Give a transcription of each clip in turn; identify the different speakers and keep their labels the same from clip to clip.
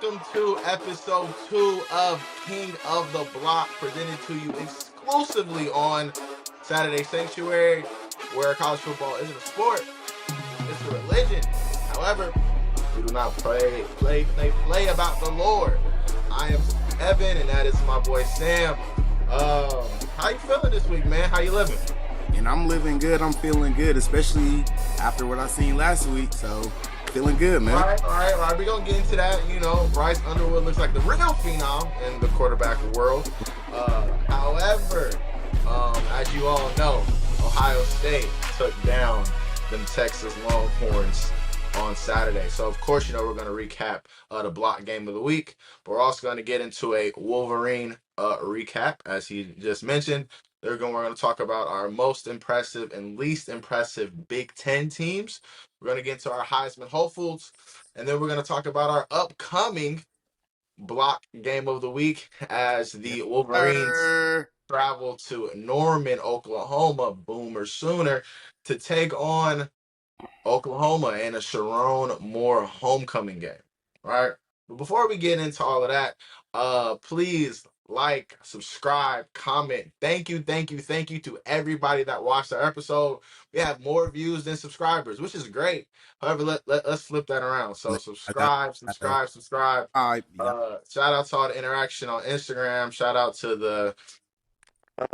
Speaker 1: welcome to episode 2 of King of the Block, presented to you exclusively on Saturday Sanctuary, where college football isn't a sport, it's a religion. However, we do not play about the Lord. I am Evan, and that is my boy Sam. How you feeling this week, man? How you living?
Speaker 2: And I'm living good. I'm feeling good, especially after what I seen last week. So, feeling good, man.
Speaker 1: All right. We're going to get into that. You know, Bryce Underwood looks like the real phenom in the quarterback world. However, as you all know, Ohio State took down them Texas Longhorns on Saturday. So, of course, you know, we're going to recap the block game of the week. But we're also going to get into a Wolverine recap, as he just mentioned. We're going to talk about our most impressive and least impressive Big Ten teams. We're going to get into our Heisman hopefuls, and then we're going to talk about our upcoming block game of the week as the Wolverines travel to Norman, Oklahoma, Boomer Sooner, to take on Oklahoma in a Sharon Moore homecoming game. All right. But before we get into all of that, please like, subscribe, comment. Thank you to everybody that watched our episode. We have more views than subscribers, which is great. However, let's flip that around. So subscribe.
Speaker 2: Yep.
Speaker 1: Shout out to all the interaction on Instagram. Shout out to the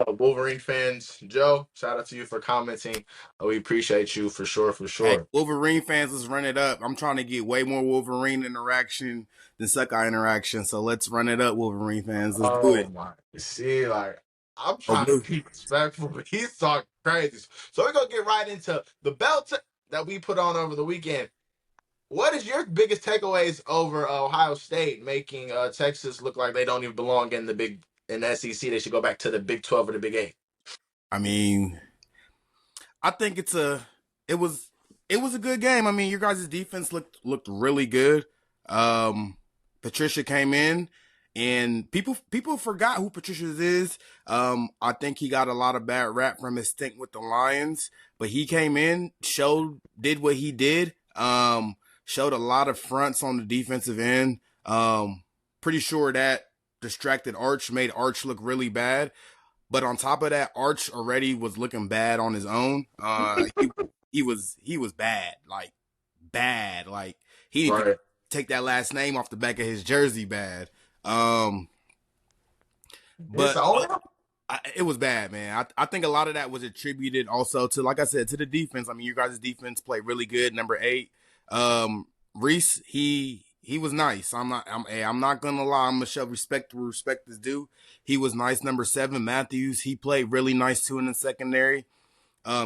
Speaker 1: Wolverine fans. Joe, shout out to you for commenting. We appreciate you for sure.
Speaker 2: Hey, Wolverine fans, let's run it up. I'm trying to get way more Wolverine interaction than Suckeye interaction. So let's run it up, Wolverine fans. Let's do it.
Speaker 1: See, like, I'm trying to be respectful, but he's talking crazy. So we're going to get right into the belt that we put on over the weekend. What is your biggest takeaways over Ohio State making Texas look like they don't even belong in the SEC? They should go back to the Big 12 or the Big 8.
Speaker 2: I mean, I think it was a good game. I mean, your guys' defense looked really good. Patricia came in, and people forgot who Patricia is. I think he got a lot of bad rap from his stint with the Lions, but he came in, did what he did. Showed a lot of fronts on the defensive end. Pretty sure that distracted Arch, made Arch look really bad. But on top of that, Arch already was looking bad on his own. He was bad, like bad. Like he didn't take that last name off the back of his jersey bad. But it was bad, man. I think a lot of that was attributed also to, like I said, to the defense. I mean, you guys' defense played really good. Number 8, Reese, he was nice. I'm not gonna lie. I'm gonna show respect where respect is due. He was nice. Number 7, Matthews, he played really nice too in the secondary.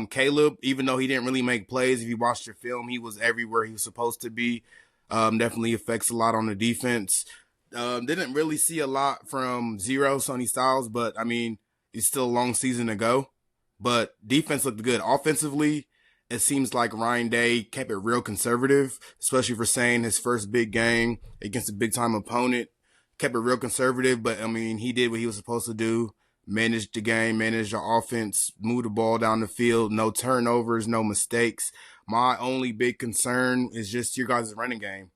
Speaker 2: Caleb, even though he didn't really make plays, if you watched your film, he was everywhere he was supposed to be. Definitely affects a lot on the defense. Didn't really see a lot from Zero, Sonny Styles, but I mean, it's still a long season to go. But defense looked good. Offensively, it seems like Ryan Day kept it real conservative, especially for saying his first big game against a big-time opponent. Kept it real conservative, but, I mean, he did what he was supposed to do. Managed the game, managed the offense, moved the ball down the field. No turnovers, no mistakes. My only big concern is just your guys' running game.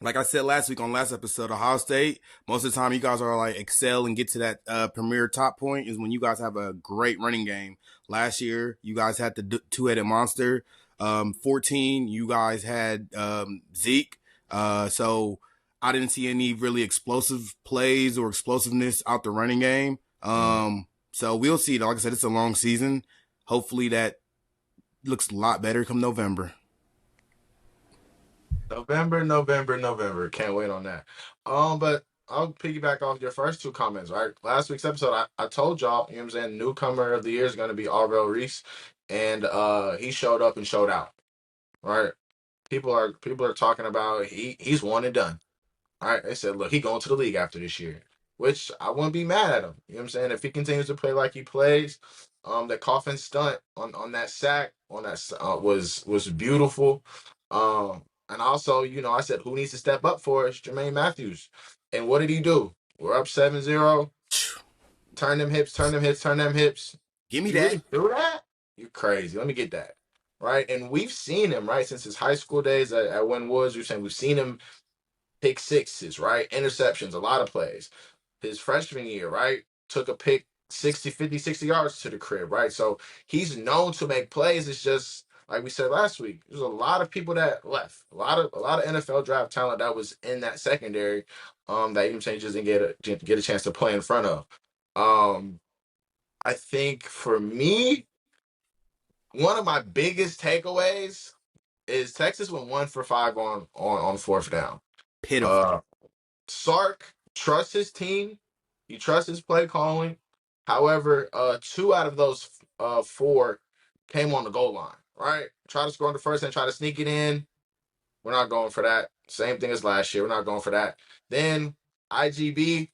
Speaker 2: Like I said last week on last episode, Ohio State, most of the time you guys are like excel and get to that premier top point is when you guys have a great running game. Last year, you guys had the two-headed monster. 14, you guys had Zeke. So I didn't see any really explosive plays or explosiveness out the running game. So we'll see. Like I said, it's a long season. Hopefully that looks a lot better come November.
Speaker 1: November. Can't wait on that. But I'll piggyback off your first 2 comments, right? Last week's episode, I told y'all, you know what I'm saying, newcomer of the year is going to be Arvell Reese, and he showed up and showed out, right? People are talking about he's one and done. All right, they said, look, he going to the league after this year, which I wouldn't be mad at him. You know what I'm saying? If he continues to play like he plays, that coffin stunt on that sack was beautiful. And also, you know, I said, who needs to step up for us? Jermaine Matthews. And what did he do? We're up 7-0. Turn them hips.
Speaker 2: Give me
Speaker 1: You
Speaker 2: that.
Speaker 1: really do that? You're crazy. Let me get that. Right? And we've seen him, right, since his high school days at Wynn Woods. We've seen him pick sixes, right? Interceptions, a lot of plays. His freshman year, right? Took a pick 60, 50, 60 yards to the crib, right? So he's known to make plays. It's just like we said last week, there's a lot of people that left. A lot of NFL draft talent that was in that secondary, that even changes didn't get a chance to play in front of. Um, I think for me, one of my biggest takeaways is Texas went 1 for 5 on fourth down.
Speaker 2: Pitiful.
Speaker 1: Uh, Sark trusts his team. He trusts his play calling. However, two out of those four came on the goal line. Right, try to score on the first and try to sneak it in. We're not going for that. Same thing as last year. We're not going for that. Then IGB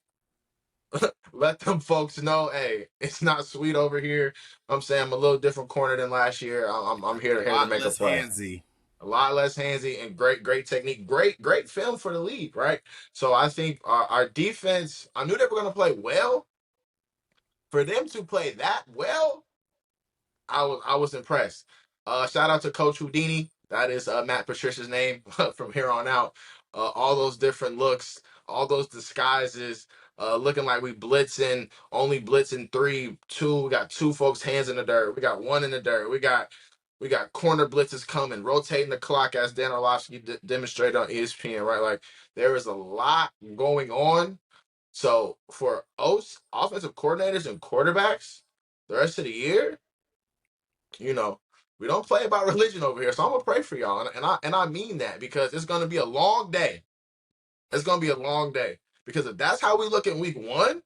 Speaker 1: let them folks know, hey, it's not sweet over here. I'm saying I'm a little different corner than last year. I'm
Speaker 2: A
Speaker 1: here to
Speaker 2: lot
Speaker 1: make a
Speaker 2: less
Speaker 1: play.
Speaker 2: handsy.
Speaker 1: A lot less handsy and great technique, great film for the league, right? So I think our defense, I knew they were going to play well. For them to play that well, I was impressed. Shout out to Coach Houdini. That is Matt Patricia's name from here on out. All those different looks, all those disguises, looking like we blitzing, only blitzing three, two. We got two folks' hands in the dirt. We got one in the dirt. We got corner blitzes coming, rotating the clock as Dan Orlovsky demonstrated on ESPN. Right, like there is a lot going on. So for offensive coordinators and quarterbacks, the rest of the year, you know, we don't play about religion over here. So I'm gonna pray for y'all, and I mean that because it's gonna be a long day. It's gonna be a long day because if that's how we look in week one,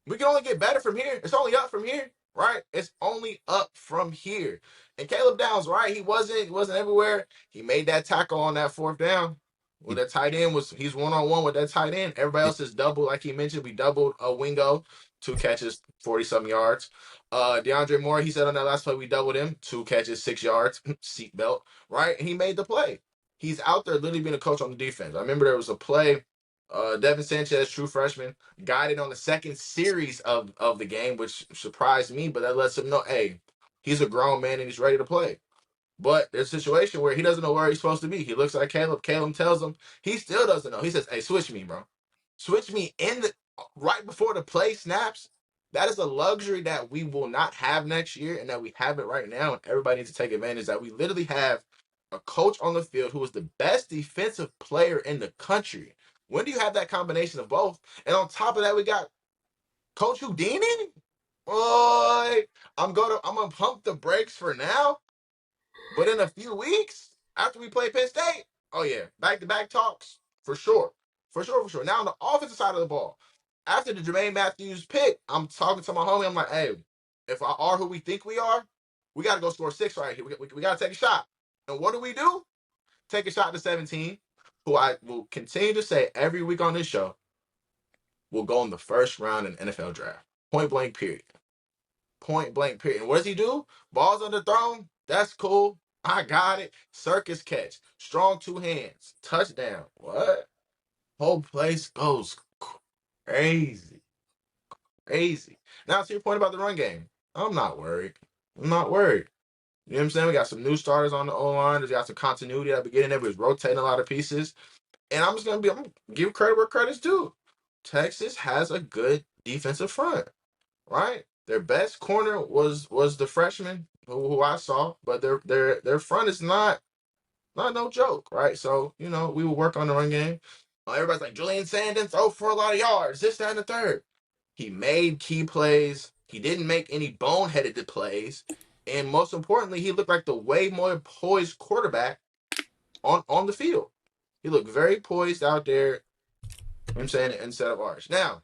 Speaker 1: we can only get better from here. It's only up from here, right? It's only up from here. And Caleb Downs, right? He wasn't everywhere. He made that tackle on that fourth down. Well,
Speaker 2: He,
Speaker 1: that tight end he's 1-on-1 with that tight end. Everybody else is double, like he mentioned. We doubled a Wingo, 2 catches, 40-some yards. DeAndre Moore, he said on that last play, we doubled him, 2 catches, 6 yards, seatbelt, right? And he made the play. He's out there literally being a coach on the defense. I remember there was a play, Devin Sanchez, true freshman, guided on the second series of the game, which surprised me, but that lets him know, hey, he's a grown man and he's ready to play. But there's a situation where he doesn't know where he's supposed to be. He looks at Caleb. Caleb tells him he still doesn't know. He says, "Hey, switch me, bro. Switch me in the right before the play snaps." That is a luxury that we will not have next year, and that we have it right now. And everybody needs to take advantage that we literally have a coach on the field who is the best defensive player in the country. When do you have that combination of both? And on top of that, we got Coach Houdini. Boy, I'm gonna pump the brakes for now. But in a few weeks, after we play Penn State, oh yeah, back-to-back talks for sure. For sure. Now on the offensive side of the ball, after the Jermaine Matthews pick, I'm talking to my homie. I'm like, hey, if I are who we think we are, we got to go score 6 right here. We got to take a shot. And what do? Take a shot to 17, who I will continue to say every week on this show will go in the first round in NFL draft. Point blank, period. Point blank, period. And what does he do? Balls underthrown. That's cool. I got it. Circus catch. Strong 2 hands. Touchdown. What? Whole place goes crazy. Crazy. Now to your point about the run game. I'm not worried. I'm not worried. You know what I'm saying? We got some new starters on the O-line. We got some continuity at the beginning. Everybody's rotating a lot of pieces. And I'm gonna give credit where credit's due. Texas has a good defensive front, right? Their best corner was the freshman who I saw, but their front is not no joke, right? So we will work on the run game. Everybody's like Julian Sandin throw for a lot of yards, this, that, and the third. He made key plays. He didn't make any boneheaded plays, and most importantly, he looked like the way more poised quarterback on the field. He looked very poised out there. I'm saying, instead of ours. Now,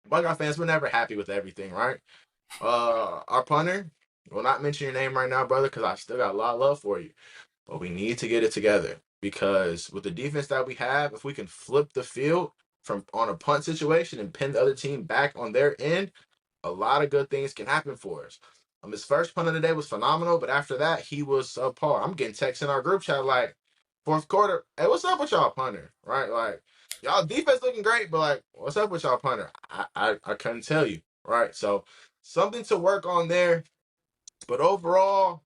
Speaker 1: Buckeye fans, we're never happy with everything, right? Our punter, will not mention your name right now, brother, because I still got a lot of love for you. But we need to get it together because with the defense that we have, if we can flip the field from on a punt situation and pin the other team back on their end, a lot of good things can happen for us. His first punt of the day was phenomenal, but after that, he was subpar. I'm getting texts in our group chat like, fourth quarter, hey, what's up with y'all punter? Right? Like, y'all defense looking great, but like, what's up with y'all punter? I couldn't tell you. Right? So something to work on there. But overall,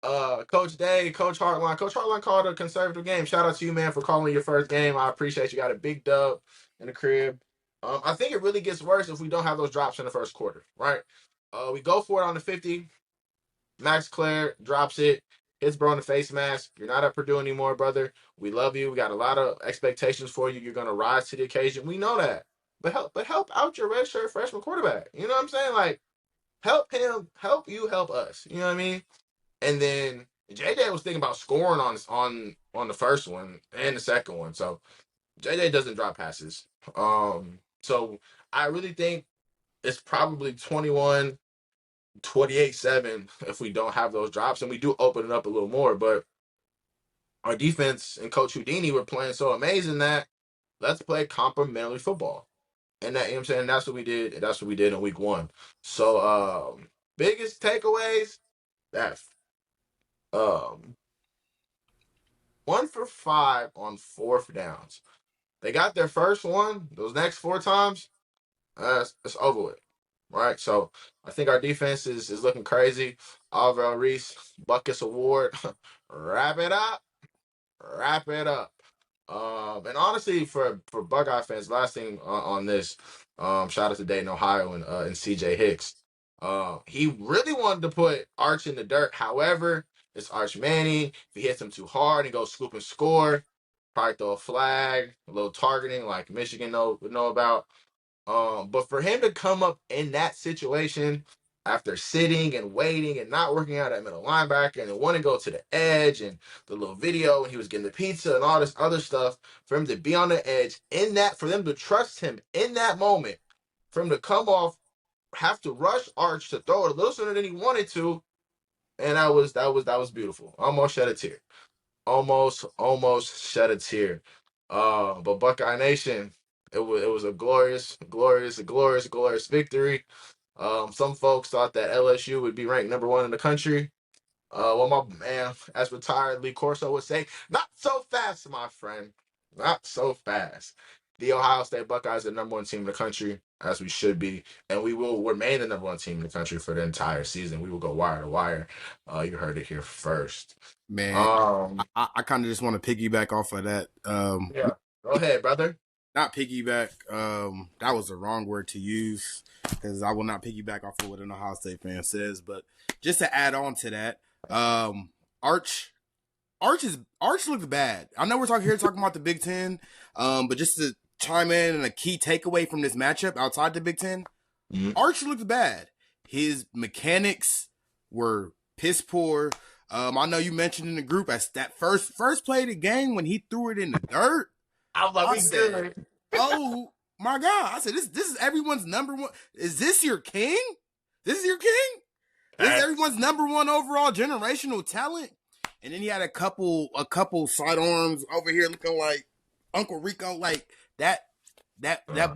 Speaker 1: Coach Day, Coach Hartline. Coach Hartline called a conservative game. Shout out to you, man, for calling your first game. I appreciate you. Got a big dub in the crib. I think it really gets worse if we don't have those drops in the first quarter, right? We go for it on the 50. Max Clare drops it, hits bro in the face mask. You're not at Purdue anymore, brother. We love you. We got a lot of expectations for you. You're gonna rise to the occasion. We know that. But help out your redshirt freshman quarterback. You know what I'm saying? Like help him, help you, help us. You know what I mean? And then JJ was thinking about scoring on the first one and the second one. So JJ doesn't drop passes. So I really think it's probably 28-7 if we don't have those drops, and we do open it up a little more. But our defense and Coach Houdini were playing so amazing that let's play complementary football. And that, you know what I'm saying, that's what we did. And that's what we did in week one. So biggest takeaways, that um 1 for 5 on fourth downs. They got their first one. Those next 4 times, it's over with. Right. So I think our defense is looking crazy. Alvaro Reese, Buckets Award. Wrap it up. Wrap it up. And honestly, for Buckeye fans, last thing on this, shout out to Dayton, Ohio, and CJ Hicks. He really wanted to put Arch in the dirt. However, it's Arch Manning. If he hits him too hard and goes scoop and score, probably throw a flag, a little targeting like Michigan would know about. But for him to come up in that situation after sitting and waiting and not working out at middle linebacker and want to go to the edge and the little video when he was getting the pizza and all this other stuff, for him to be on the edge in that, for them to trust him in that moment, for him to come off, have to rush Arch to throw it a little sooner than he wanted to, and that was beautiful. Almost shed a tear. Almost shed a tear. But Buckeye Nation, it was a glorious victory. Some folks thought that LSU would be ranked number 1 in the country. Well, my man, as retired Lee Corso would say, not so fast, my friend. Not so fast. The Ohio State Buckeyes are the number 1 team in the country, as we should be, and we will remain the number 1 team in the country for the entire season. We will go wire to wire. You heard it here first.
Speaker 2: Man, I kind of just want to piggyback off of that.
Speaker 1: Yeah. Go ahead, brother.
Speaker 2: Not piggyback. That was the wrong word to use because I will not piggyback off of what an Ohio State fan says. But just to add on to that, Arch looks bad. I know we're talking about the Big Ten, but just to chime in and a key takeaway from this matchup outside the Big 10 Arch looks bad. His mechanics were piss poor. I know you mentioned in the group as that first play of the game when he threw it in the dirt.
Speaker 1: I said,
Speaker 2: oh my God. I said, this is everyone's number 1. Is this your king? This is your king? This is everyone's number 1 overall generational talent? And then he had a couple sidearms over here looking like Uncle Rico, like that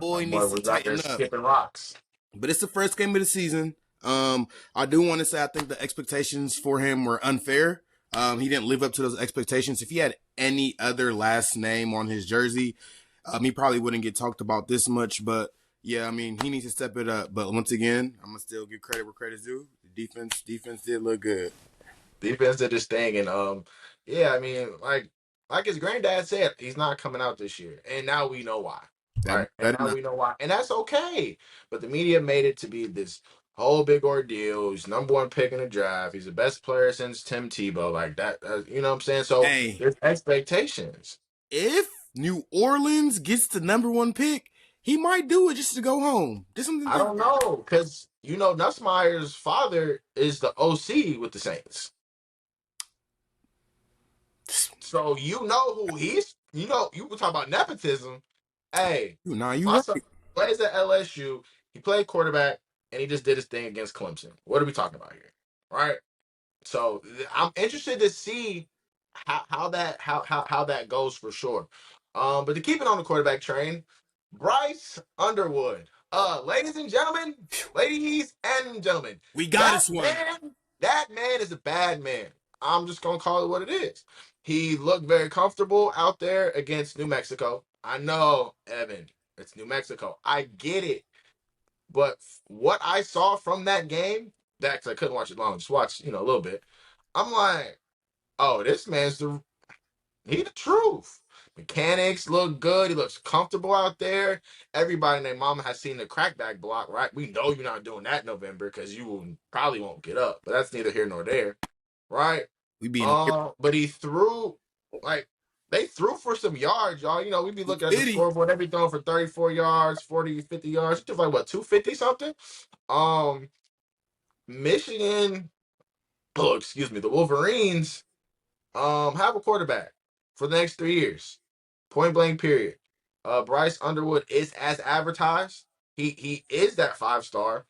Speaker 2: boy needs to tighten up.
Speaker 1: Skipping rocks.
Speaker 2: But it's the first game of the season. I do want to say I think the expectations for him were unfair. He didn't live up to those expectations. If he had any other last name on his jersey, he probably wouldn't get talked about this much. But yeah, I mean, he needs to step it up. But once again, I'm gonna still give credit where credit's due. The defense did look good.
Speaker 1: Defense did this thing, and yeah, I mean, like his granddad said, he's not coming out this year, and now we know why. Right, and now we know why, and that's okay. But the media made it to be this whole big ordeal. He's number 1 pick in the draft. He's the best player since Tim Tebow. Like that, you know what I'm saying? So there's expectations.
Speaker 2: If New Orleans gets the number 1 pick, he might do it just to go home.
Speaker 1: I don't know, because Nussmeier's father is the OC with the Saints. So you know who he's. You were talking about nepotism. Hey, my son plays at LSU. He played quarterback, and he just did his thing against Clemson. What are we talking about here? Right? So I'm interested to see how that goes for sure. But to keep it on the quarterback train, Bryce Underwood. Ladies and gentlemen,
Speaker 2: we got this one.
Speaker 1: That man is a bad man. I'm just gonna call it what it is. He looked very comfortable out there against New Mexico. I know, Evan, it's New Mexico. I get it. But what I saw from that game, that 'cause I couldn't watch it long, just watch, a little bit. I'm like, oh, this man's he the truth. Mechanics look good. He looks comfortable out there. Everybody and their mama has seen the crackback block, right? We know you're not doing that in November because probably won't get up. But that's neither here nor there, right?
Speaker 2: We being a
Speaker 1: But he threw like they threw for some yards, y'all. You know, we be looking at the
Speaker 2: 50.
Speaker 1: scoreboard. They be throwing for 34 yards, 40, 50 yards. He took like what 250 something. Um, Michigan. Oh, excuse me. The Wolverines have a quarterback for the next 3 years. Point blank period. Bryce Underwood is as advertised. He is that 5 star.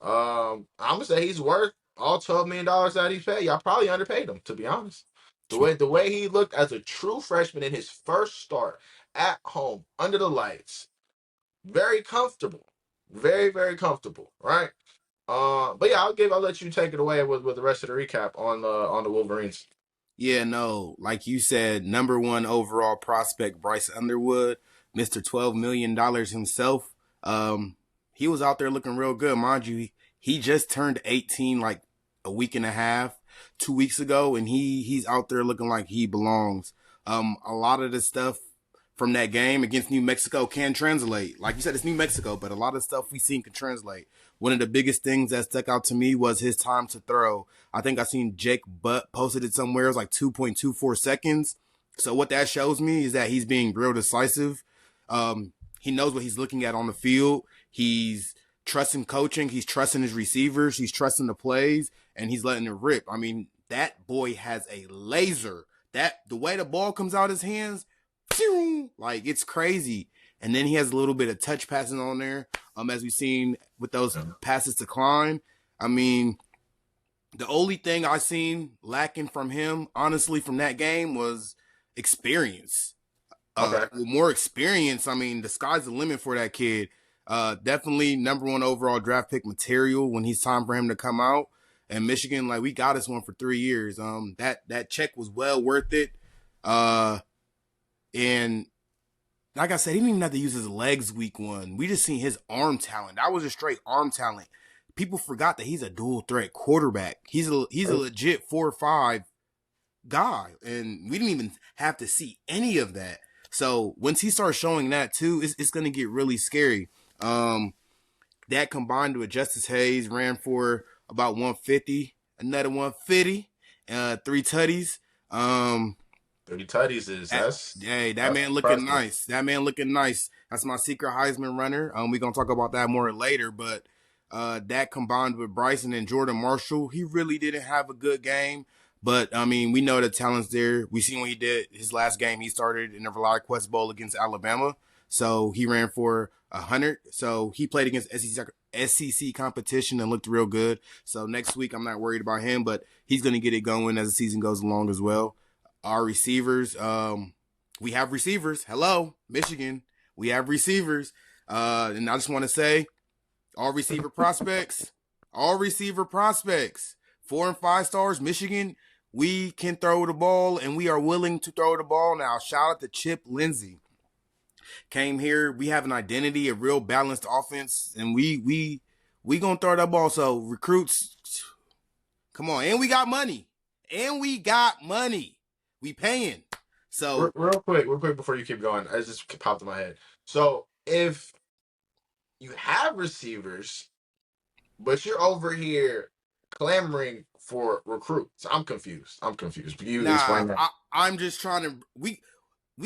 Speaker 1: I'm gonna say he's worth all $12 million that he's paid. Y'all probably underpaid him, to be honest. The way he looked as a true freshman in his first start at home under the lights, very comfortable, very very comfortable, right? But yeah, I'll let you take it away with the rest of the recap on the Wolverines.
Speaker 2: Yeah, no, like you said, number one overall prospect Bryce Underwood, Mr. $12 million himself. He was out there looking real good, mind you. He just turned 18 like a week and a half, 2 weeks ago, and he's out there looking like he belongs. A lot of the stuff from that game against New Mexico can translate. Like you said, it's New Mexico, but a lot of stuff we seen can translate. One of the biggest things that stuck out to me was his time to throw. I think I seen Jake Butt posted it somewhere. It was like 2.24 seconds. So what that shows me is that he's being real decisive. He knows what he's looking at on the field. He's trusting coaching. He's trusting his receivers. He's trusting the plays, and he's letting it rip. I mean, that boy has a laser. The way the ball comes out his hands, like it's crazy. And then he has a little bit of touch passing on there, as we've seen with those passes to Klein. I mean, the only thing I seen lacking from him, honestly, from that game was experience.
Speaker 1: Okay.
Speaker 2: With more experience, I mean, the sky's the limit for that kid. Definitely number one overall draft pick material when he's time for him to come out. And Michigan, like, we got this one for 3 years. That check was well worth it. And like I said, he didn't even have to use his legs week one. We just seen his arm talent. That was a straight arm talent. People forgot that he's a dual threat quarterback. He's a legit 4-5 guy, and we didn't even have to see any of that. So once he starts showing that too, it's going to get really scary. That combined with Justice Hayes ran for about 150, another 150, 3 tutties.
Speaker 1: 30 tutties is
Speaker 2: that man looking
Speaker 1: impressive.
Speaker 2: nice. That man looking nice. That's my secret Heisman runner. We're gonna talk about that more later, but that combined with Bryson and Jordan Marshall, he really didn't have a good game. But I mean, we know the talent's there. We seen what he did his last game. He started in the ReliQuest Bowl against Alabama, so he ran for 100. So he played against SEC competition and looked real good. So next week, I'm not worried about him, but he's gonna get it going as the season goes along as well. Our receivers, we have receivers. Hello, Michigan. We have receivers. And I just want to say, all receiver prospects, 4 and 5 stars, Michigan, we can throw the ball and we are willing to throw the ball. Now, shout out to Chip Lindsey. Came here. We have an identity, a real balanced offense, and we gonna throw that ball. So recruits, come on. And we got money. We paying. So
Speaker 1: real quick before you keep going, it just popped in my head. So if you have receivers, but you're over here clamoring for recruits, I'm confused. You explain that.
Speaker 2: I'm just trying to. We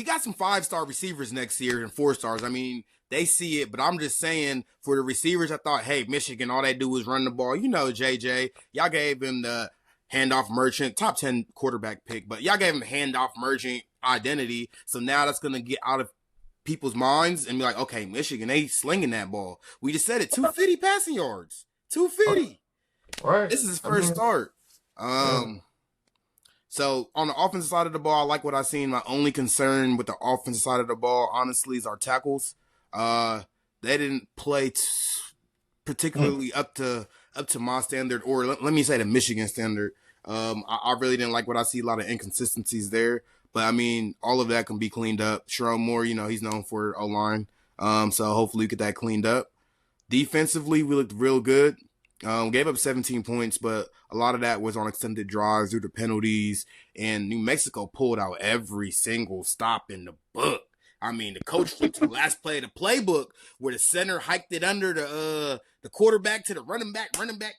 Speaker 2: got some 5-star receivers next year and 4 stars. I mean, they see it, but I'm just saying for the receivers, I thought, hey, Michigan, all they do is run the ball. You know, JJ, y'all gave him the handoff merchant, top 10 quarterback pick, but y'all gave him handoff merchant identity. So now that's going to get out of people's minds and be like, okay, Michigan, they slinging that ball. We just said it, 250 passing yards, 250.
Speaker 1: Right.
Speaker 2: This is his first start. So on the offensive side of the ball, I like what I've seen. My only concern with the offensive side of the ball, honestly, is our tackles. They didn't play particularly up to my standard, or let me say the Michigan standard. I really didn't like what I see. A lot of inconsistencies there, but I mean, all of that can be cleaned up. Sherrone Moore, you know, he's known for O-line. So hopefully we get that cleaned up. Defensively, we looked real good. Gave up 17 points, but a lot of that was on extended drives due to penalties. And New Mexico pulled out every single stop in the book. I mean, the coach flipped to the last play of the playbook where the center hiked it under the quarterback to the running back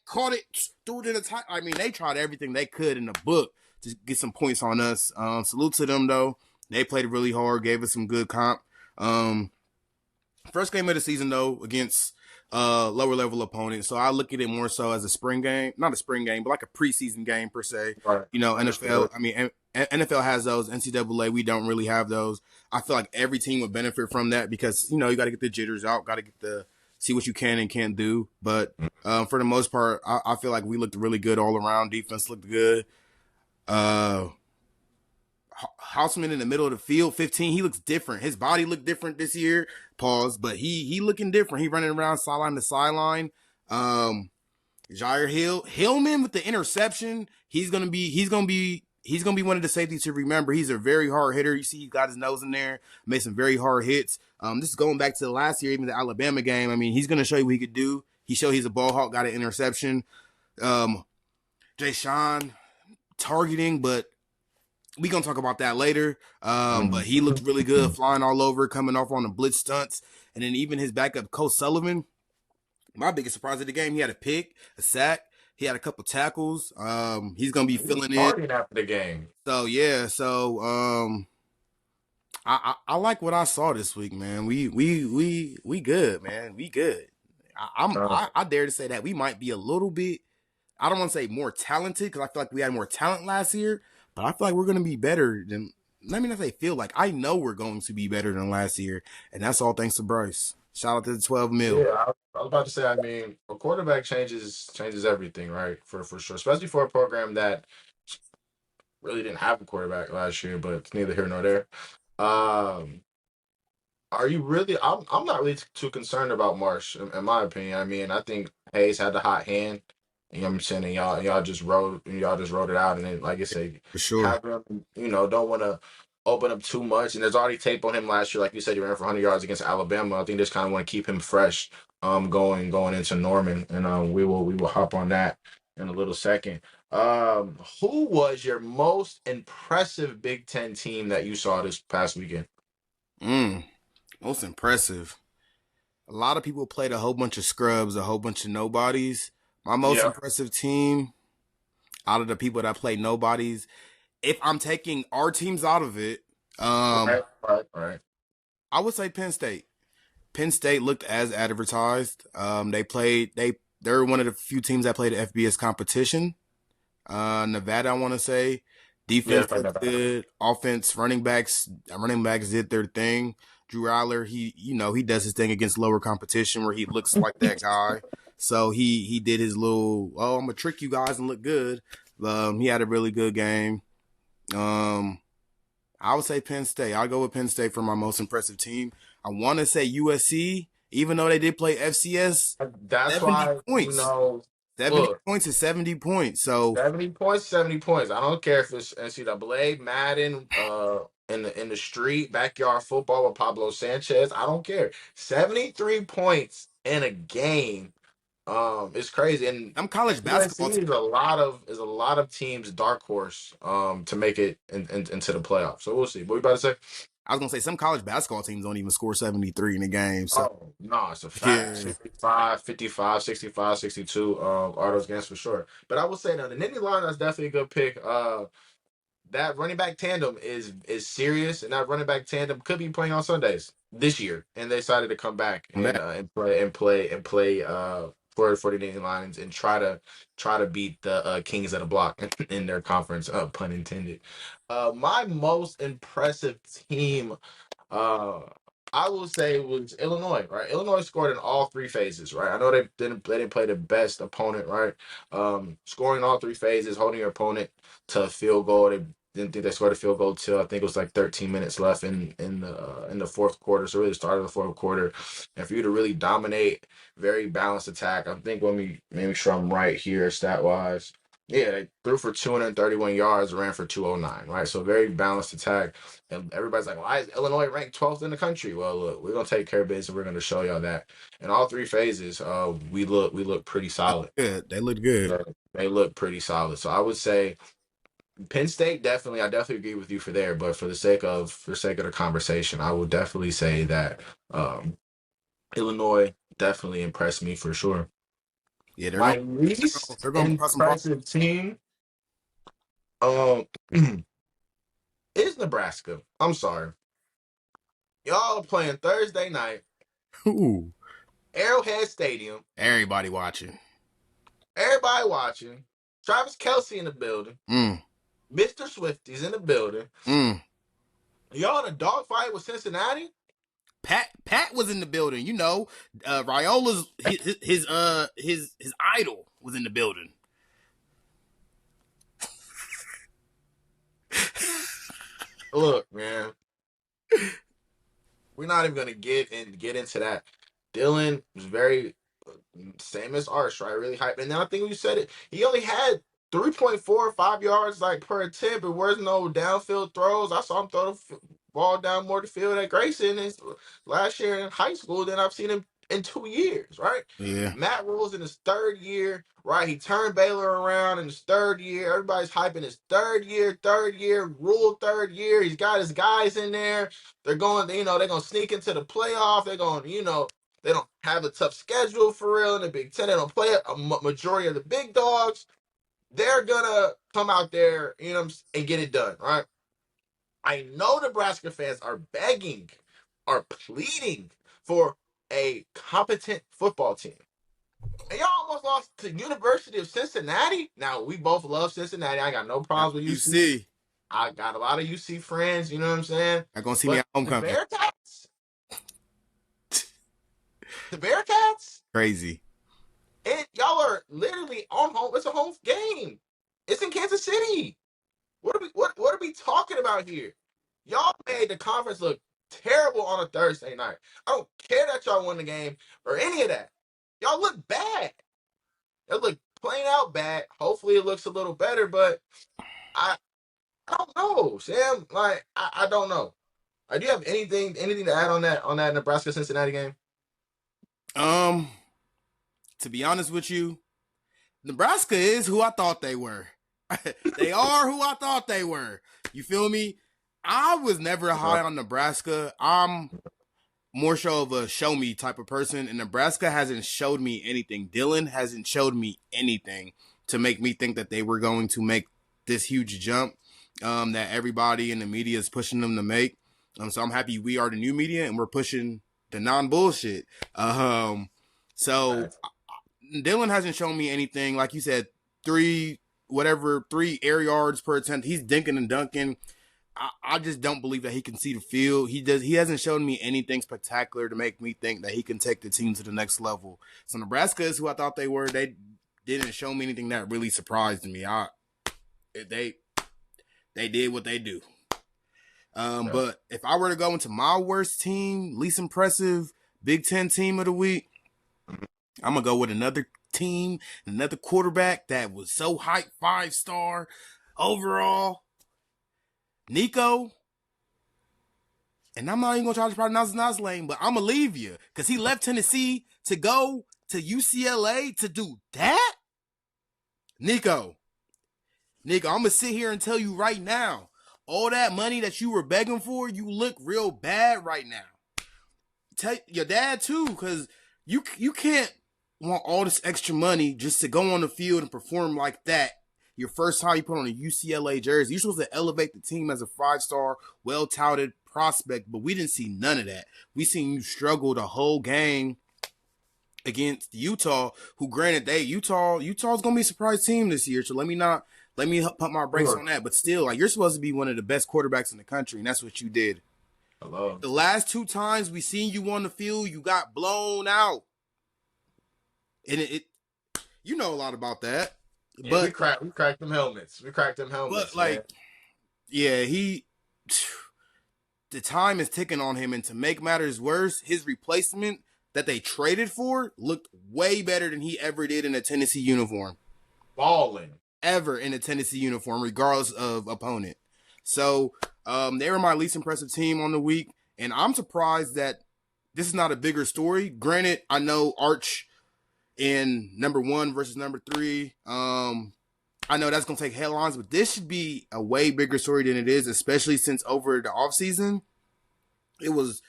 Speaker 2: caught it, threw it in the top. I mean, they tried everything they could in the book to get some points on us. Salute to them though. They played really hard, gave us some good comp. First game of the season though against lower level opponents. So I look at it more so as a spring game, not a spring game, but like a preseason game per se.
Speaker 1: Right.
Speaker 2: You know, NFL. I mean, NFL has those. NCAA, we don't really have those. I feel like every team would benefit from that because you know you got to get the jitters out, got to get the see what you can and can't do. But for the most part, I feel like we looked really good all around. Defense looked good. Houseman in the middle of the field, 15. He looks different. His body looked different this year. Pause, but he looking different. He running around sideline to sideline. Jair Hillman with the interception. He's gonna be one of the safeties to remember. He's a very hard hitter. You see, he got his nose in there, made some very hard hits. This is going back to the last year, even the Alabama game. I mean, he's gonna show you what he could do. He showed he's a ball hawk, got an interception. Jay Sean targeting, but we gonna talk about that later. But he looked really good, flying all over, coming off on the blitz stunts, and then even his backup, Coach Sullivan. My biggest surprise of the game, he had a pick, a sack, he had a couple tackles. He's gonna be filling in
Speaker 1: After the game.
Speaker 2: So yeah, I like what I saw this week, man. We good, man. We good. I dare to say that we might be a little bit. I don't want to say more talented because I feel like we had more talent last year, but I feel like we're going to be better than. Let me not say feel like I know we're going to be better than last year, and that's all thanks to Bryce. Shout out to the 12 mil.
Speaker 1: Yeah, I was about to say. I mean, a quarterback changes everything, right? For sure, especially for a program that really didn't have a quarterback last year. But it's neither here nor there. Um, Are you really? I'm not really too concerned about Marsh, in my opinion. I mean, I think Hayes had the hot hand. You know what I'm saying? And y'all just wrote it out. And then, like I said,
Speaker 2: For sure.
Speaker 1: have him, don't want to open up too much. And there's already tape on him last year. Like you said, he ran for 100 yards against Alabama. I think they just kind of want to keep him fresh, going into Norman. And we will hop on that in a little second. Who was your most impressive Big Ten team that you saw this past weekend?
Speaker 2: Most impressive. A lot of people played a whole bunch of scrubs, a whole bunch of nobodies. My most impressive team out of the people that played nobodies, if I'm taking our teams out of it,
Speaker 1: Right.
Speaker 2: I would say Penn State. Penn State looked as advertised. They're one of the few teams that played the FBS competition. Nevada, I want to say. Defense looked good. Offense, running backs did their thing. Drew Aller, he does his thing against lower competition where he looks like that guy. So he did his little, I'm gonna trick you guys and look good. He had a really good game. I would say Penn State. I'll go with Penn State for my most impressive team. I want to say USC, even though they did play FCS.
Speaker 1: That's
Speaker 2: 70
Speaker 1: why
Speaker 2: points. 70 points is 70 points. So
Speaker 1: 70 points, 70 points. I don't care if it's NCAA, Madden, in the street, backyard football with Pablo Sanchez. I don't care. 73 points in a game. It's crazy. And
Speaker 2: I'm college basketball.
Speaker 1: Is a lot of teams dark horse to make it into the playoffs. So we'll see. What you about to say?
Speaker 2: I was gonna say some college basketball teams don't even score 73 in a game. So
Speaker 1: no, it's a fact. 65, 55, 65, 62, are those games for sure. But I will say now the Nittany Lion, that's definitely a good pick. That running back tandem is serious, and that running back tandem could be playing on Sundays this year. And they decided to come back and play for the Nittany Lions and try to beat the Kings of the Block in their conference, pun intended. My most impressive team, I will say, was Illinois. Right, Illinois scored in all three phases. Right, I know they didn't play the best opponent. Right, scoring all three phases, holding your opponent to a field goal. They didn't think they scored a field goal till I think it was like 13 minutes left in the fourth quarter. So really started the fourth quarter, and for you to really dominate, very balanced attack. I think let me make sure I'm right here stat wise. Yeah, they threw for 231 yards, ran for 209, right? So very balanced attack. And everybody's like, why is Illinois ranked 12th in the country? Well, look, we're gonna take care of business and we're gonna show y'all that. In all three phases, we look pretty solid.
Speaker 2: Good. They look good.
Speaker 1: They look pretty solid. So I would say Penn State I definitely agree with you for there, but for the sake of the conversation, I would definitely say that um Illinois definitely impressed me for sure.
Speaker 2: Yeah,
Speaker 1: My least
Speaker 2: they're gonna press some.
Speaker 1: impressive team um is Nebraska. I'm sorry. Y'all are playing Thursday night,
Speaker 2: Ooh,
Speaker 1: Arrowhead Stadium.
Speaker 2: everybody watching.
Speaker 1: Everybody watching. Travis Kelsey in the building.
Speaker 2: Mm,
Speaker 1: Mr. Swifty's in the building.
Speaker 2: mm.
Speaker 1: Y'all in a dogfight with Cincinnati?
Speaker 2: Pat was in the building. You know, Raiola's his idol was in the building.
Speaker 1: Look, man. We're not even gonna get into that. Dylan was very same as Arch, right? Really hype. And then I think you said it. He only had 3.45 yards like per attempt. It was no downfield throws. I saw him throw the ball down more the field at Grayson last year in high school than I've seen him in 2 years, right?
Speaker 2: Yeah.
Speaker 1: Matt Rule's in his third year, right? He turned Baylor around in his third year. Everybody's hyping his third year, Rule third year. He's got his guys in there. They're going, they're going to sneak into the playoff. They're going, they don't have a tough schedule for real in the Big Ten. They don't play a majority of the big dogs. They're going to come out there, and get it done, right? I know Nebraska fans are begging, are pleading for a competent football team. And y'all almost lost to University of Cincinnati. Now, we both love Cincinnati. I got no problems with UC. I got a lot of UC friends, you know what I'm saying?
Speaker 2: I'm going to see me at homecoming.
Speaker 1: The Bearcats?
Speaker 2: Crazy.
Speaker 1: And y'all are literally on home. It's a home game. It's in Kansas City. What are we talking about here? Y'all made the conference look terrible on a Thursday night. I don't care that y'all won the game or any of that. Y'all look bad. It look plain out bad. Hopefully it looks a little better, but I don't know, Sam. Like I don't know. Do you have anything to add on that Nebraska Cincinnati game?
Speaker 2: To be honest with you, Nebraska is who I thought they were. They are who I thought they were. You feel me? I was never high on Nebraska. I'm more so of a show me type of person, and Nebraska hasn't showed me anything. Dylan hasn't showed me anything to make me think that they were going to make this huge jump that everybody in the media is pushing them to make. So I'm happy we are the new media and we're pushing the non-bullshit. So Dylan hasn't shown me anything. Like you said, 3 air yards per attempt. He's dinking and dunking. I just don't believe that he can see the field. He hasn't shown me anything spectacular to make me think that he can take the team to the next level. So Nebraska is who I thought they were. They didn't show me anything that really surprised me. They did what they do. But if I were to go into my worst team, least impressive Big Ten team of the week, I'm going to go with another team, another quarterback that was so hyped, 5-star overall, Nico. And I'm not even going to try to pronounce his name, but I'm going to leave you because he left Tennessee to go to UCLA to do that? Nico, I'm going to sit here and tell you right now, all that money that you were begging for, you look real bad right now. Tell your dad too, because you can't want all this extra money just to go on the field and perform like that. Your first time you put on a UCLA jersey, you're supposed to elevate the team as a 5-star, well-touted prospect, but we didn't see none of that. We seen you struggle the whole game against Utah, who granted Utah's gonna be a surprise team this year. So let me pump my brakes on that. But still, like, you're supposed to be one of the best quarterbacks in the country, and that's what you did.
Speaker 1: Hello.
Speaker 2: The last 2 times we seen you on the field, you got blown out. And it you know a lot about that.
Speaker 1: Yeah,
Speaker 2: but
Speaker 1: we cracked them helmets. But
Speaker 2: like, yeah, the time is ticking on him, and to make matters worse, his replacement that they traded for looked way better than he ever did in a Tennessee uniform.
Speaker 1: Balling.
Speaker 2: ever in a Tennessee uniform, regardless of opponent. So they were my least impressive team on the week, and I'm surprised that this is not a bigger story. Granted, I know Arch in number 1 versus number 3. I know that's gonna take headlines, but this should be a way bigger story than it is, especially since over the offseason, it was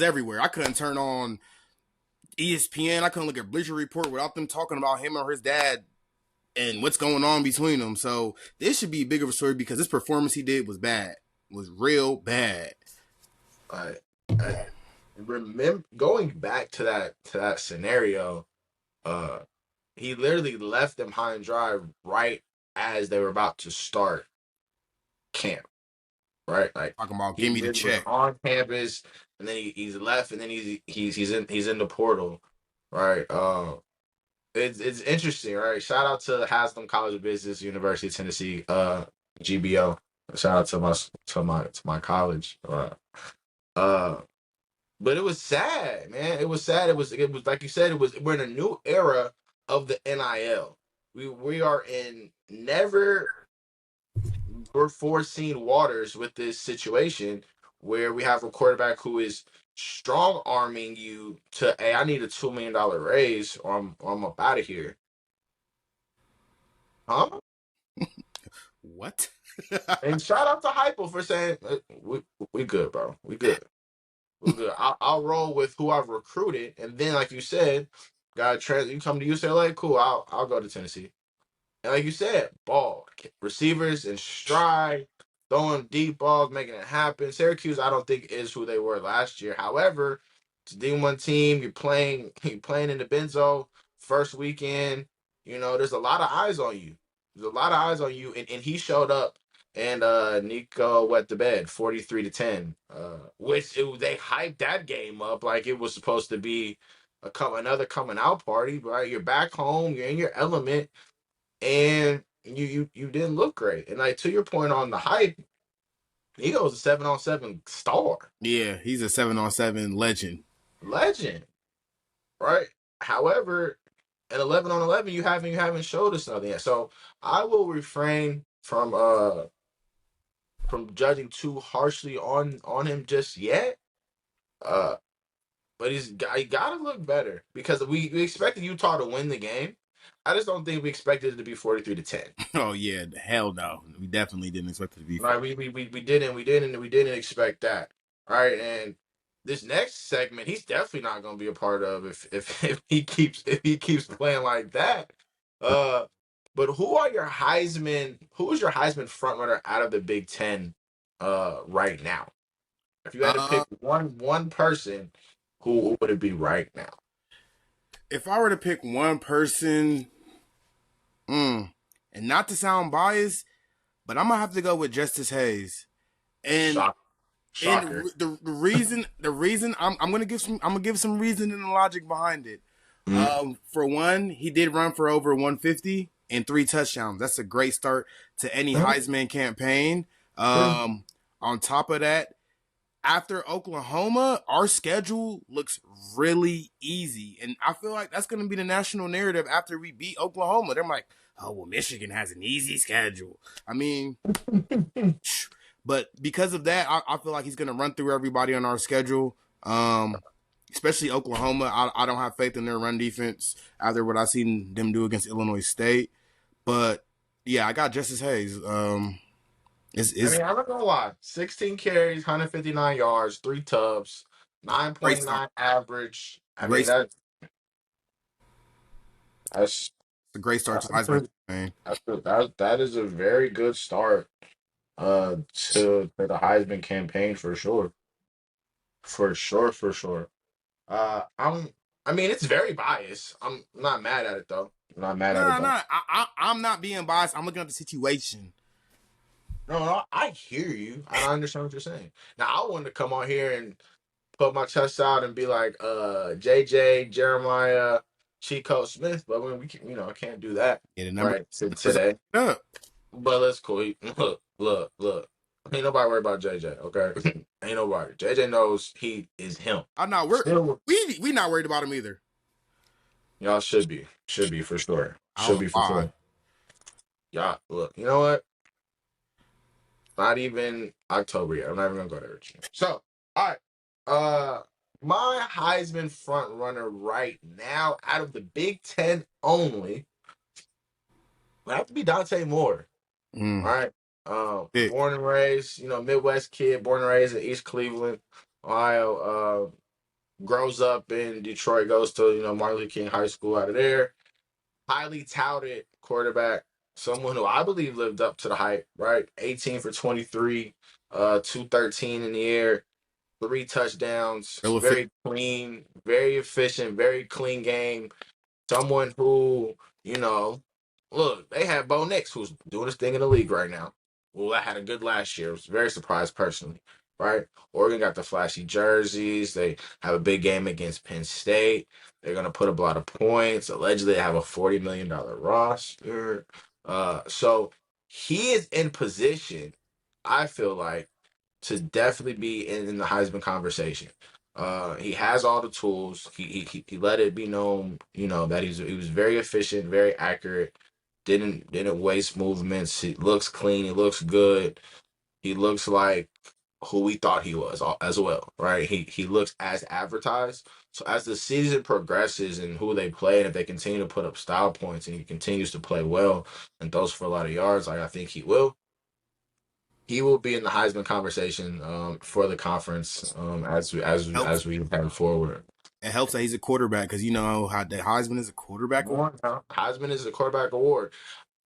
Speaker 2: everywhere. I couldn't turn on ESPN. I couldn't look at Bleacher Report without them talking about him or his dad and what's going on between them. So this should be bigger of a story because this performance he did was bad, was real bad.
Speaker 1: I remember going back to that scenario. He literally left them high and dry right as they were about to start camp. Right, like
Speaker 2: Talking about
Speaker 1: he
Speaker 2: give me the
Speaker 1: literally was
Speaker 2: check.
Speaker 1: on campus, and then he's left, and then he's in the portal. Right. It's interesting, right? Shout out to Haslam College of Business, University of Tennessee, GBO. Shout out to my college. Uh, but it was sad, man. It was sad. It was like you said. We're in a new era of the NIL. We are in never foreseen waters with this situation where we have a quarterback who is strong arming you to, hey, I need a $2 million raise, or I'm up out of here. Huh?
Speaker 2: What?
Speaker 1: And shout out to Hypo for saying we good, bro. We good. We good. I'll roll with who I've recruited, and then like you said, you come to UCLA, cool. I'll go to Tennessee. And like you said, ball receivers in stride, throwing deep balls, making it happen. Syracuse, I don't think is who they were last year. However, it's a D1 team. You're playing in the Benzo first weekend. There's a lot of eyes on you. There's a lot of eyes on you, and he showed up, and Nico wet the bed, 43-10. They hyped that game up like it was supposed to be another coming out party. Right, you're back home. You're in your element and you didn't look great. And like to your point on the hype, he was a 7-on-7 star,
Speaker 2: Yeah, he's a 7-on-7 legend.
Speaker 1: legend, right? However, at 11-on-11, you haven't showed us nothing yet. So I will refrain from judging too harshly on him just yet. Uh, but he got to look better because we expected Utah to win the game. I just don't think we expected it to be 43-10.
Speaker 2: Oh yeah, hell no. We definitely didn't expect it to be.
Speaker 1: Right, we didn't expect that. All right, and this next segment, he's definitely not going to be a part of if he keeps playing like that. Uh, but Who is your Heisman front runner out of the Big Ten, right now? If you had to
Speaker 2: Uh,
Speaker 1: pick one person, who would it be right now?
Speaker 2: if I were to pick one person, and not to sound biased, but I'm gonna have to go with Justice Hayes. And
Speaker 1: Shock,
Speaker 2: and
Speaker 1: shocker.
Speaker 2: the reason I'm gonna give some reason and logic behind it.
Speaker 1: Mhm.
Speaker 2: For one, he did run for over 150 and 3 touchdowns. That's a great start to any Heisman campaign. On top of that, after Oklahoma, our schedule looks really easy. And I feel like that's going to be the national narrative after we beat Oklahoma. They're like, oh, well, Michigan has an easy schedule. I mean, but because of that, I feel like he's going to run through everybody on our schedule, especially Oklahoma. I don't have faith in their run defense after what I've seen them do against Illinois State. But, yeah, I got Justice Hayes.
Speaker 1: I mean, I'm not gonna lie. 16 carries, 159 yards, 3 tubs,
Speaker 2: Great start.
Speaker 1: 9.9 average. I mean,
Speaker 2: Great.
Speaker 1: that's
Speaker 2: It's a great start
Speaker 1: that's
Speaker 2: to
Speaker 1: a
Speaker 2: Heisman
Speaker 1: pretty,
Speaker 2: campaign.
Speaker 1: that is a very good start to the Heisman campaign for sure. For sure, for sure. I mean, it's very biased. I'm not mad at it though. I'm not mad at it
Speaker 2: No,
Speaker 1: though.
Speaker 2: no, I'm not being biased. I'm looking at the situation.
Speaker 1: No, I hear you. I understand what you're saying. Now I wanted to come on here and put my chest out and be like, JJ, Jeremiah, Chico Smith, but when I can't do that
Speaker 2: Yeah, the number
Speaker 1: right
Speaker 2: was
Speaker 1: today.
Speaker 2: up.
Speaker 1: But let's cool. Look. Ain't nobody worried about JJ, okay? Ain't nobody. JJ knows he is him.
Speaker 2: I'm not worried.
Speaker 1: Still,
Speaker 2: We not worried about him either.
Speaker 1: y'all should be for sure.
Speaker 2: I don't
Speaker 1: Should
Speaker 2: know
Speaker 1: be for
Speaker 2: why.
Speaker 1: sure. y'all look. You know what? Not even October yet. I'm not even gonna go there with you. So, all right. My Heisman front runner right now, out of the Big Ten only, would have to be Dante Moore. All
Speaker 2: Mm.
Speaker 1: right.
Speaker 2: Pick.
Speaker 1: Born and raised, Midwest kid, born and raised in East Cleveland, Ohio. Grows up in Detroit, goes to Martin Luther King High School out of there. Highly touted quarterback, someone who I believe lived up to the hype. Right, 18 for 23, 213 in the air, 3 touchdowns.
Speaker 2: Relevant.
Speaker 1: Very clean, very efficient, very clean game. Someone who, you know, look, they had Bo Nix, who's doing his thing in the league right now. Well, I had a good last year. I was very surprised personally, right? Oregon got the flashy jerseys. They have a big game against Penn State. They're gonna put up a lot of points. Allegedly, they have a $40 million roster. So he is in position, I feel like, to definitely be in the Heisman conversation. He has all the tools. He let it be known, that he was very efficient, very accurate. Didn't waste movements. He looks clean. He looks good. He looks like who we thought he was as well, right? He looks as advertised. So as the season progresses and who they play, and if they continue to put up style points and he continues to play well and throws for a lot of yards, like I think he will. He will be in the Heisman conversation for the conference as
Speaker 2: Helps.
Speaker 1: we head forward.
Speaker 2: It helps that he's a quarterback because you know how the Heisman is a quarterback award.
Speaker 1: More now. Heisman is a quarterback award.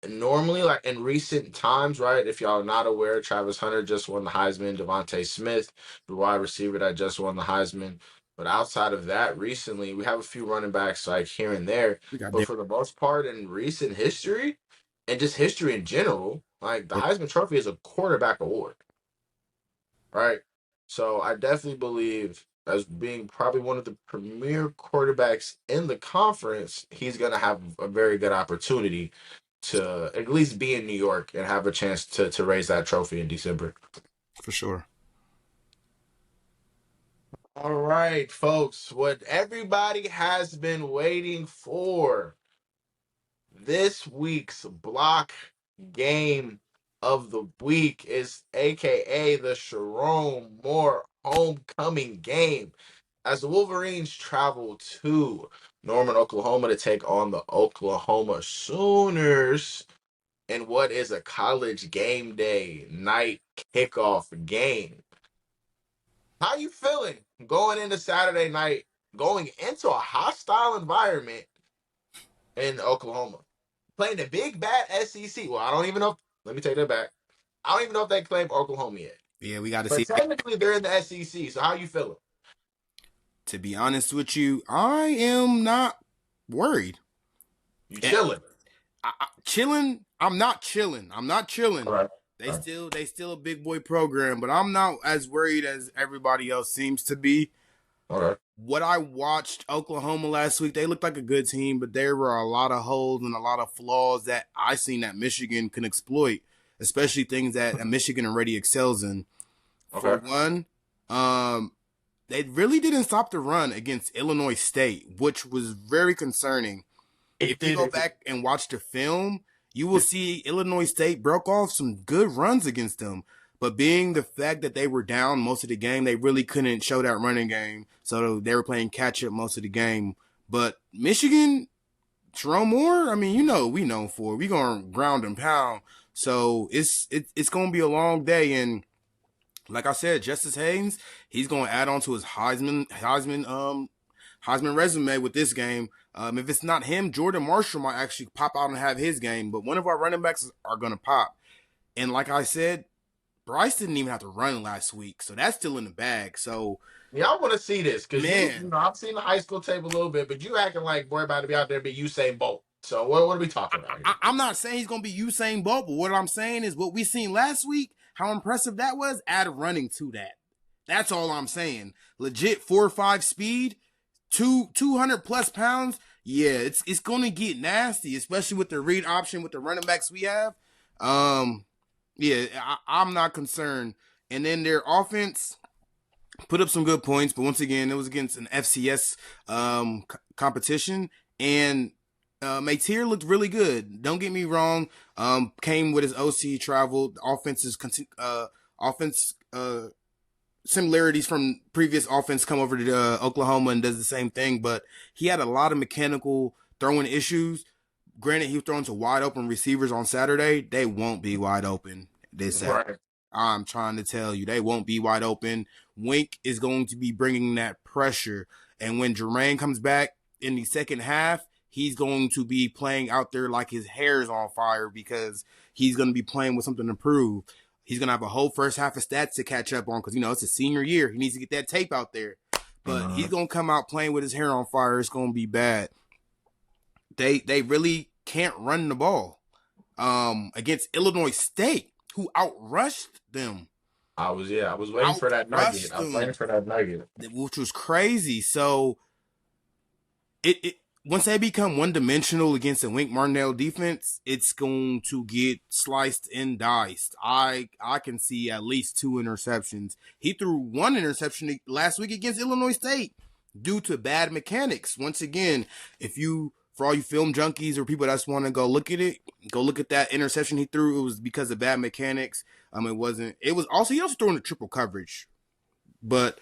Speaker 1: Normally, like in recent times, right? If y'all are not aware, Travis Hunter just won the Heisman. Devontae Smith, the wide receiver that just won the Heisman. But outside of that, recently we have a few running backs like here and there.
Speaker 2: We got
Speaker 1: But for the most part, in recent history and just history in general, like the Heisman Trophy is a quarterback award, right? So I definitely believe as being probably one of the premier quarterbacks in the conference, he's going to have a very good opportunity to at least be in New York and have a chance to raise that trophy in December.
Speaker 2: for sure.
Speaker 1: All right, folks, what everybody has been waiting for, this week's block game of the week is AKA the Sharon Moore homecoming game as the Wolverines travel to Norman, Oklahoma to take on the Oklahoma Sooners in what is a college game day night kickoff game. How you feeling going into Saturday night, going into a hostile environment in Oklahoma? Playing the big bad SEC. Well, I don't even know. Let me take that back. I don't even know if they claim Oklahoma yet.
Speaker 2: Yeah, we got to
Speaker 1: But
Speaker 2: see.
Speaker 1: technically, they're in the SEC. So how you feeling?
Speaker 2: To be honest with you, I am not worried.
Speaker 1: You chilling?
Speaker 2: Chilling. I'm not chilling. I'm not chilling.
Speaker 1: All right.
Speaker 2: They still a big boy program, but I'm not as worried as everybody else seems to be.
Speaker 1: All right.
Speaker 2: What I watched Oklahoma last week, they looked like a good team, but there were a lot of holes and a lot of flaws that I seen that Michigan can exploit, especially things that Michigan already excels in.
Speaker 1: Okay.
Speaker 2: For one, they really didn't stop the run against Illinois State, which was very concerning. If you go back and watch the film, you will see Illinois State broke off some good runs against them. But being the fact that they were down most of the game, they really couldn't show that running game. So they were playing catch up most of the game. But Michigan, Sharon Moore, I mean, we know for it. We gonna ground and pound. So it's gonna be a long day. And like I said, Justice Haynes, he's gonna add on to his Heisman resume with this game. If it's not him, Jordan Marshall might actually pop out and have his game. But one of our running backs are gonna pop. And like I said, Bryce didn't even have to run last week, so that's still in the bag. So
Speaker 1: yeah, I want to see this because
Speaker 2: man,
Speaker 1: I've seen the high school tape a little bit, but you acting like we're about to be out there be Usain Bolt. So what are we talking about here?
Speaker 2: I'm not saying he's gonna be Usain Bolt, but what I'm saying is what we seen last week, how impressive that was. Add running to that. That's all I'm saying. Legit 4.5 speed, 200 plus pounds. Yeah, it's gonna get nasty, especially with the read option with the running backs we have. Yeah, I'm not concerned. And then their offense put up some good points, but once again, it was against an FCS competition, and Mateer looked really good. Don't get me wrong. Came with his OC travel, offense similarities from previous offense come over to Oklahoma and does the same thing, but he had a lot of mechanical throwing issues. Granted, he was throwing to wide open receivers on Saturday. They won't be wide open this Saturday.
Speaker 1: Right.
Speaker 2: I'm trying to tell you, they won't be wide open. Wink is going to be bringing that pressure. And when Jermaine comes back in the second half, he's going to be playing out there like his hair is on fire because he's going to be playing with something to prove. He's going to have a whole first half of stats to catch up on because, it's a senior year. He needs to get that tape out there. But he's going to come out playing with his hair on fire. It's going to be bad. They really can't run the ball against Illinois State, who outrushed them.
Speaker 1: I was waiting for that nugget.
Speaker 2: Which was crazy. So it once they become one dimensional against the Wink Martindale defense, it's going to get sliced and diced. I can see at least 2 interceptions. He threw 1 interception last week against Illinois State due to bad mechanics. Once again, for all you film junkies or people that just want to go look at it, go look at that interception he threw. It was because of bad mechanics. He was also throwing the triple coverage, but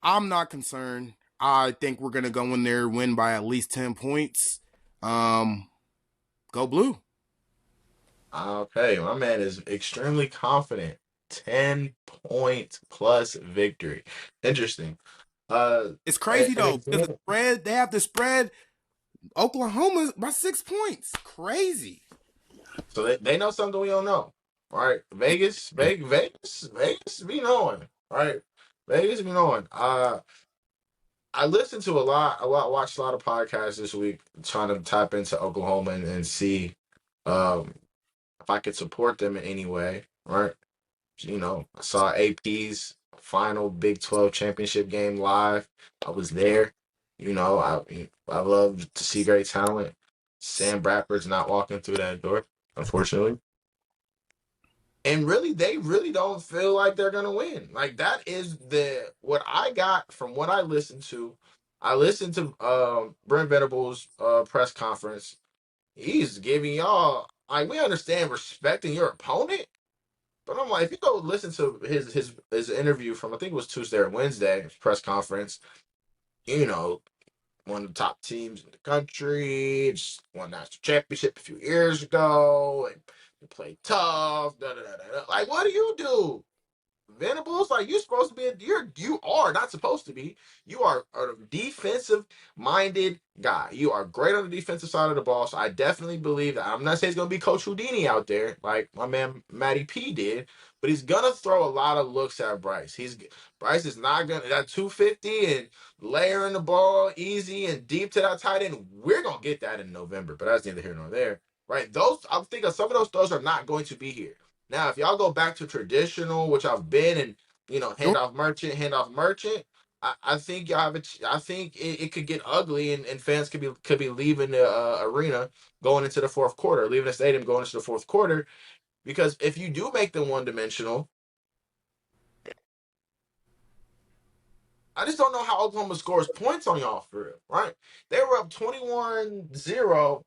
Speaker 2: I'm not concerned. I think we're going to go in there, win by at least 10 points. Go Blue.
Speaker 1: Okay, my man is extremely confident. 10-point plus victory. Interesting.
Speaker 2: It's crazy though, because they have the spread Oklahoma by 6 points. Crazy.
Speaker 1: So they know something we don't know. Right? Vegas be knowing. Right? Vegas be knowing. I listened to watched a lot of podcasts this week trying to tap into Oklahoma and see if I could support them in any way, right? I saw AP's final Big 12 championship game live. I was there. I love to see great talent. Sam Bradford's not walking through that door, unfortunately. And really, they really don't feel like they're gonna win. Like that is what I got from what I listened to. I listened to Brent Venables' press conference. He's giving y'all like we understand respecting your opponent, but I'm like, if you go listen to his interview from I think it was Tuesday or Wednesday his press conference, you know, one of the top teams in the country, just won national championship a few years ago, and they play tough. Da, da, da, da. Like, what do you do? Venables, like you're supposed to be you are not supposed to be. You are a defensive minded guy. You are great on the defensive side of the ball. So I definitely believe that. I'm not saying it's gonna be Coach Houdini out there, like my man Matty P did, but he's gonna throw a lot of looks at Bryce. Bryce is not gonna that 250 and layering the ball easy and deep to that tight end. We're gonna get that in November, but that's neither here nor there. Right. I'm thinking some of those throws are not going to be here. Now, if y'all go back to traditional, which I've been, and handoff merchant, I think y'all have I think it could get ugly, and fans could be leaving the arena going into the fourth quarter, leaving the stadium going into the fourth quarter, because if you do make them one dimensional, I just don't know how Oklahoma scores points on y'all for real, right? They were up 21-0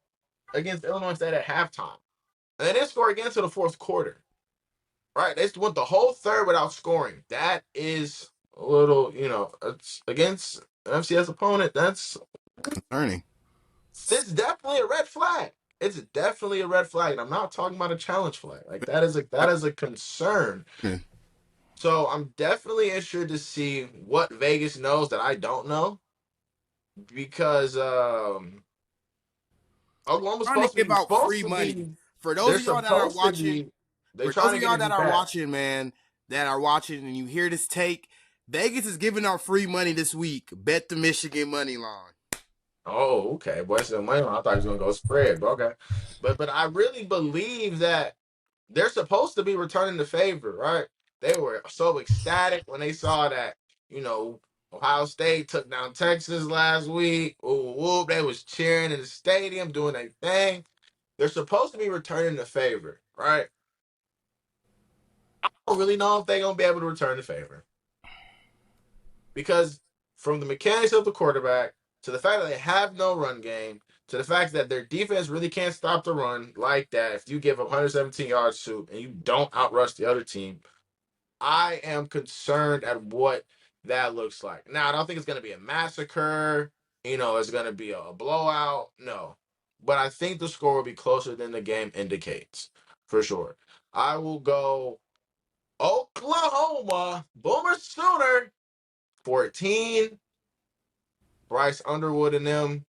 Speaker 1: against Illinois State at halftime, and they didn't score again until the fourth quarter. Right, they went the whole third without scoring. That is a little, it's against an FCS opponent. That's
Speaker 2: concerning.
Speaker 1: It's definitely a red flag. It's definitely a red flag, and I'm not talking about a challenge flag. Like that is a concern.
Speaker 2: Yeah.
Speaker 1: So I'm definitely interested to see what Vegas knows that I don't know, because Oklahoma's
Speaker 2: Trying to give out free money for those of y'all that are watching. For those of y'all that are watching, man, that are watching and you hear this take, Vegas is giving out free money this week. Bet the Michigan money line.
Speaker 1: Oh, okay. What's the money line? I thought he was gonna go spread, but okay. But I really believe that they're supposed to be returning the favor, right? They were so ecstatic when they saw that, Ohio State took down Texas last week. Ooh, whoop, they was cheering in the stadium, doing their thing. They're supposed to be returning the favor, right? I don't really know if they're going to be able to return the favor. Because from the mechanics of the quarterback to the fact that they have no run game to the fact that their defense really can't stop the run like that. If you give up 117 yards to and you don't outrush the other team, I am concerned at what that looks like. Now, I don't think it's going to be a massacre. It's going to be a blowout. No. But I think the score will be closer than the game indicates, for sure. I will go Oklahoma, Boomer Sooner, 14. Bryce Underwood and them,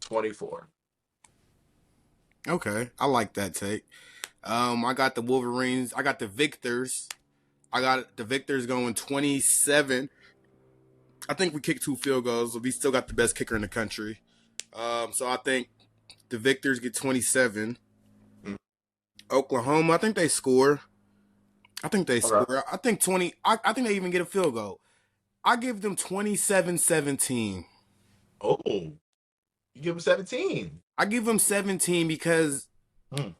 Speaker 1: 24.
Speaker 2: Okay, I like that take. I got the Wolverines. I got the Victors. I got the Victors going 27. I think we kicked 2 field goals, but we still got the best kicker in the country. So I think the Victors get 27.
Speaker 1: Mm.
Speaker 2: Oklahoma, I think they score. I think they
Speaker 1: Okay.
Speaker 2: score. I think 20. I think they even get a field goal. I give them 27-17.
Speaker 1: Oh, you give them 17.
Speaker 2: I give them 17 because
Speaker 1: Mm.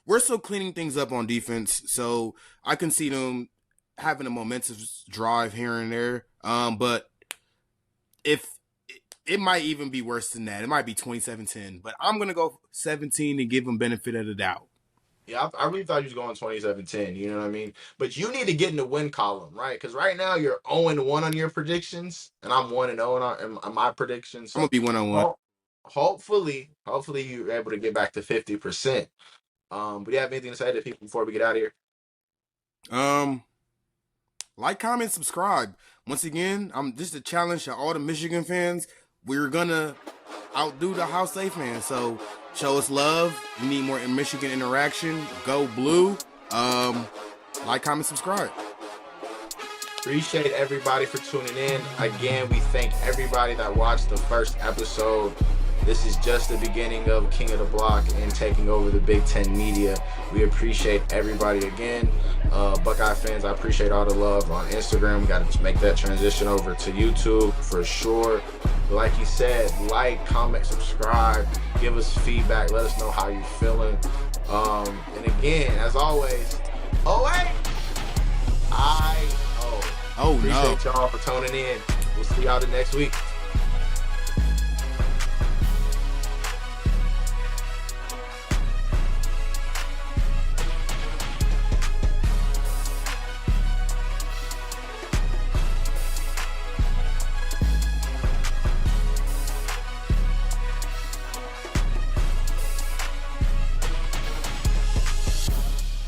Speaker 2: we're still cleaning things up on defense, so I can see them having a momentous drive here and there. But if it might even be worse than that, it might be 27-10. But I'm gonna go 17 and give them benefit of the doubt.
Speaker 1: Yeah, I really thought you was going 27-10. You know what I mean? But you need to get in the win column, right? Because right now you're 0-1 on your predictions, and I'm 1-0 on my predictions.
Speaker 2: I'm gonna be 1-on-1.
Speaker 1: Hopefully you're able to get back to 50%. But do you have anything to say to people before we get out of here?
Speaker 2: Like, comment, subscribe. Once again, I'm just a challenge to all the Michigan fans. We're gonna outdo the Ohio State fans. So show us love. We need more Michigan interaction. Go blue. Like, comment, subscribe.
Speaker 1: Appreciate everybody for tuning in. Again, we thank everybody that watched the first episode. This is just the beginning of King of the Block and taking over the Big Ten media. We appreciate everybody again. Buckeye fans, I appreciate all the love on Instagram. We got to make that transition over to YouTube for sure. Like you said, like, comment, subscribe, give us feedback, let us know how you're feeling. And again, as always,
Speaker 2: Oh, no.
Speaker 1: Appreciate y'all for tuning in. We'll see y'all the next week.